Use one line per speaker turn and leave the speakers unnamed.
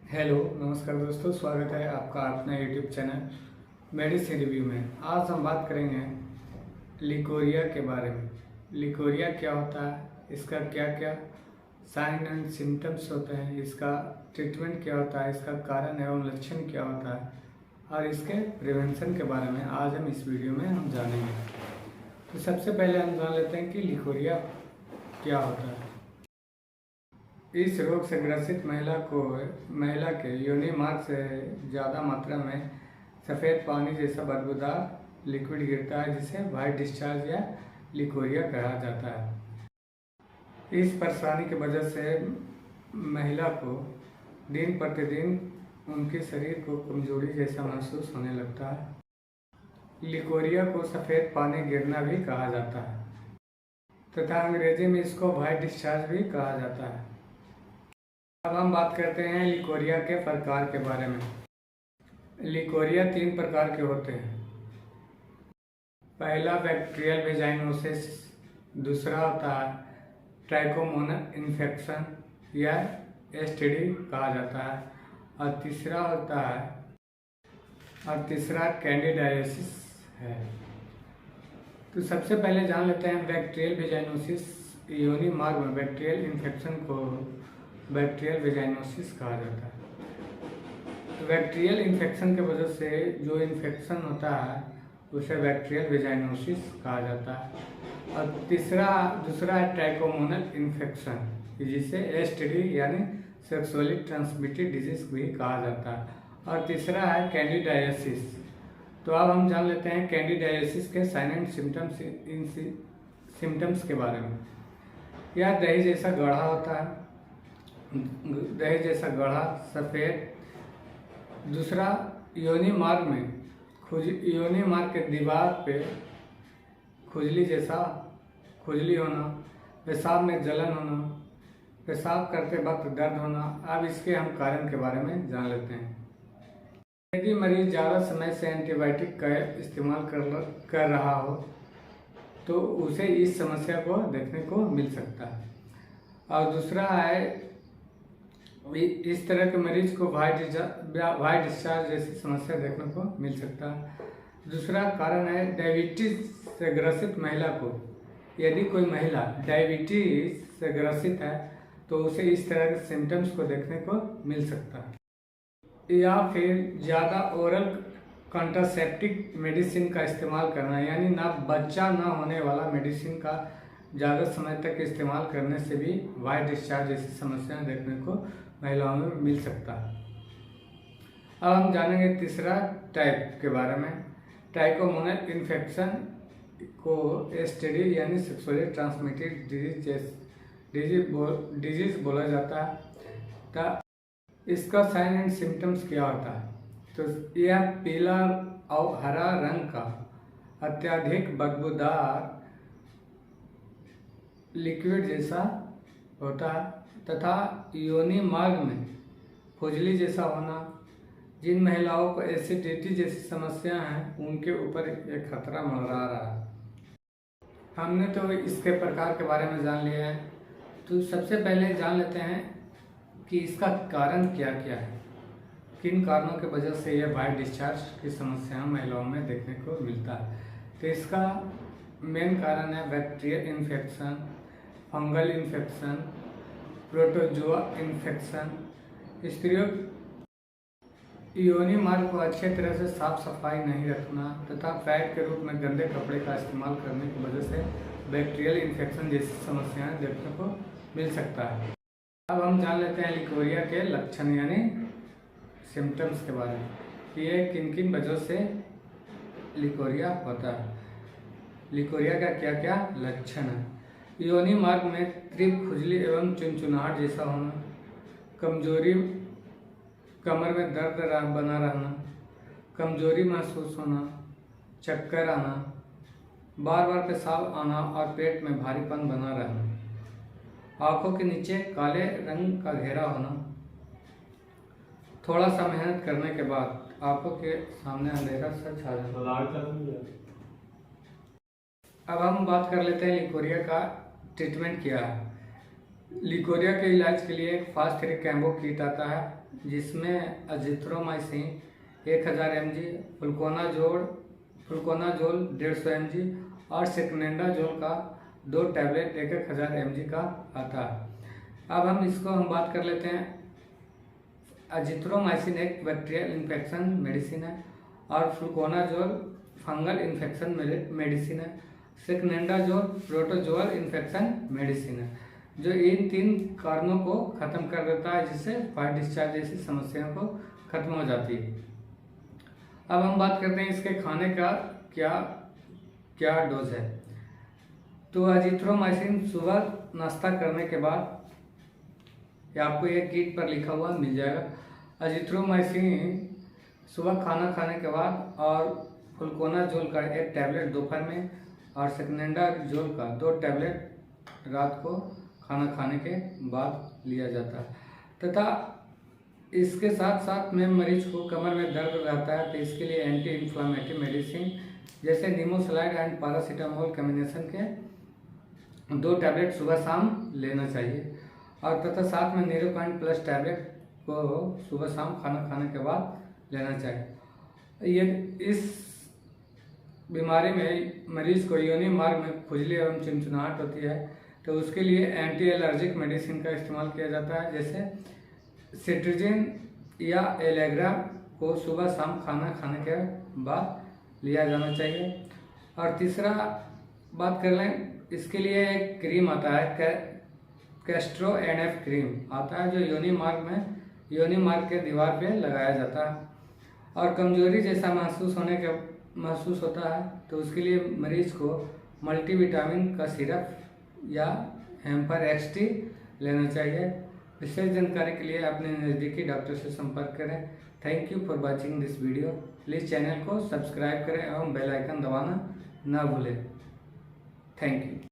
Hello नमस्कार दोस्तों, स्वागत है आपका अपना यूट्यूब चैनल मेडिसिन रिव्यू में। आज हम बात करेंगे लिकोरिया के बारे में। लिकोरिया क्या होता है, इसका क्या क्या साइन एंड सिम्टम्स होते हैं, इसका ट्रीटमेंट क्या होता है, इसका कारण एवं लक्षण क्या होता है और इसके प्रिवेंशन के बारे में आज हम इस वीडियो में हम जानेंगे। तो सबसे पहले हम जान लेते हैं कि लिकोरिया क्या होता है। इस रोग से ग्रसित महिला के योनि मार्ग से ज़्यादा मात्रा में सफ़ेद पानी जैसा बदबूदार लिक्विड गिरता है, जिसे वाइट डिस्चार्ज या लिकोरिया कहा जाता है। इस परेशानी की वजह से महिला को दिन प्रतिदिन उनके शरीर को कमजोरी जैसा महसूस होने लगता है। लिकोरिया को सफ़ेद पानी गिरना भी कहा जाता है तथा अंग्रेजी में इसको वाइट डिस्चार्ज भी कहा जाता है। अब हम बात करते हैं लिकोरिया के प्रकार के बारे में। लिकोरिया 3 प्रकार के होते हैं। पहला बैक्टीरियल वेजाइनोसिस, दूसरा होता है ट्राइकोमोनल इन्फेक्शन या एसटीडी कहा जाता है, और तीसरा कैंडिडाइसिस है। तो सबसे पहले जान लेते हैं बैक्टीरियल वेजाइनोसिस। योनि मार्ग में बैक्टीरियल इन्फेक्शन को बैक्टीरियल वेजाइनोसिस कहा जाता है। तो बैक्टीरियल इन्फेक्शन के वजह से जो इन्फेक्शन होता है उसे बैक्टीरियल वेजाइनोसिस कहा जाता है। और दूसरा है ट्राइकोमोनल इन्फेक्शन, जिसे एसटीडी यानी सेक्सुअली ट्रांसमिटेड डिजीज भी कहा जाता है। और तीसरा है कैंडिडाइसिस। तो अब हम जान लेते हैं कैंडिडाइसिस के साइन एंड सिम्टम्स के बारे में। यह दही जैसा गाढ़ा होता है, दही जैसा गाढ़ा सफ़ेद। दूसरा योनि मार्ग के दीवार पे खुजली होना, पेशाब में जलन होना, पेशाब करते वक्त दर्द होना। अब इसके हम कारण के बारे में जान लेते हैं। यदि मरीज ज़्यादा समय से एंटीबायोटिक का इस्तेमाल कर रहा हो तो उसे इस समस्या को देखने को मिल सकता है। और दूसरा है इस तरह के मरीज को वाइट डिस्चार्ज जैसी समस्या देखने को मिल सकता है। दूसरा कारण है डायबिटीज से ग्रसित महिला को, यदि कोई महिला डायबिटीज से ग्रसित है तो उसे इस तरह के सिम्टम्स को देखने को मिल सकता है। या फिर ज़्यादा ओरल कॉन्ट्रासेप्टिव मेडिसिन का इस्तेमाल करना, यानी बच्चा ना होने वाला मेडिसिन का ज़्यादा समय तक इस्तेमाल करने से भी वाइट डिस्चार्ज जैसी समस्याएं देखने को महिलाओं में मिल सकता है। अब हम जानेंगे तीसरा टाइप के बारे में। ट्राइकोमोनल इन्फेक्शन को एसटीडी यानी सेक्सुअली ट्रांसमिटेड डिजीज बोला जाता है। इसका साइन एंड सिम्टम्स क्या होता है? तो यह पीला और हरा रंग का अत्यधिक बदबूदार लिक्विड जैसा होता है तथा योनि मार्ग में खुजली जैसा होना। जिन महिलाओं को एसिडिटी जैसी समस्या हैं उनके ऊपर एक खतरा मंडरा रहा है। हमने तो इसके प्रकार के बारे में जान लिया है। तो सबसे पहले जान लेते हैं कि इसका कारण क्या क्या है, किन कारणों की वजह से यह वाइट डिस्चार्ज की समस्या महिलाओं में देखने को मिलता है। तो इसका मेन कारण है bacterial infection, fungal infection, protozoa infection. स्त्रियों योनि मार्ग को अच्छे तरह से साफ सफाई नहीं रखना तथा पैड के रूप में गंदे कपड़े का इस्तेमाल करने की वजह से बैक्टीरियल इन्फेक्शन जैसी समस्याएं देखने को मिल सकता है। अब हम जान लेते हैं लिकोरिया के लक्षण यानी सिम्टम्स के बारे में कि ये किन किन वजह से लिकोरिया होता है। लिकोरिया का क्या क्या लक्षण है? योनि मार्ग में तीव्र खुजली एवं चुनचुनाहट जैसा होना, कमजोरी, कमर में दर्द बना रहना, कमजोरी महसूस होना, चक्कर आना, बार बार पेशाब आना और पेट में भारीपन बना रहना, आंखों के नीचे काले रंग का घेरा होना, थोड़ा सा मेहनत करने के बाद आंखों के सामने अंधेरा सा छा जाना। अब हम बात कर लेते हैं लिकोरिया का ट्रीटमेंट क्या है। लिकोरिया के इलाज के लिए एक फास्ट थ्री कैम्बो किट आता है, जिसमें अजिथ्रोमाइसिन 1000 mg, फ्लुकोनाजोल 150 mg और सेक्नेंडाजोल का 2 टैबलेट 1000 mg का आता है। अब हम बात कर लेते हैं। अजिथ्रोमाइसिन एक बैक्टीरियल इन्फेक्शन मेडिसिन है और फ्लुकोनाजोल फंगल इन्फेक्शन मेडिसिन है। सेक्नेंडाजोल प्रोटोजोअल इन्फेक्शन मेडिसिन है, जो इन 3 कारणों को खत्म कर देता है, जिससे फायर डिस्चार्ज जैसी समस्याओं को खत्म हो जाती है। अब हम बात करते हैं इसके खाने का क्या डोज है। तो अजिथ्रोमाइसिन सुबह नाश्ता करने के बाद, आपको ये किट पर लिखा हुआ मिल जाएगा। अजिथ्रोमाइसिन सुबह खाना खाने के बाद और फ्लुकोनाजोल का 1 टैबलेट दोपहर में और सेक्नेंडाजोल का 2 टैबलेट रात को खाना खाने के बाद लिया जाता है। तथा इसके साथ साथ में मरीज को कमर में दर्द रहता है तो इसके लिए एंटी इन्फ्लामेटरी मेडिसिन जैसे निमोसलाइड एंड पैरासीटामोल कॉम्बिनेशन के 2 टैबलेट सुबह शाम लेना चाहिए। और तथा साथ में नीरोकाइन प्लस टैबलेट को सुबह शाम खाना खाने के बाद लेना चाहिए। ये इस बीमारी में मरीज को योनि मार्ग में खुजली एवं चिमचिमाहट होती है, तो उसके लिए एंटी एलर्जिक मेडिसिन का इस्तेमाल किया जाता है, जैसे सिट्रिजिन या एलेग्रा को सुबह शाम खाना खाने के बाद लिया जाना चाहिए। और तीसरा बात कर लें, इसके लिए एक क्रीम आता है, कैस्ट्रो NF क्रीम आता है, जो योनि मार्ग के दीवार पे लगाया जाता है। और कमजोरी जैसा महसूस होता है तो उसके लिए मरीज को मल्टीविटामिन का सिरप या हेम्पर XT लेना चाहिए। विशेष जानकारी के लिए अपने नज़दीकी डॉक्टर से संपर्क करें। Thank you for watching this video. Please channel को सब्सक्राइब करें एवं बेल आइकन दबाना ना भूलें। Thank you.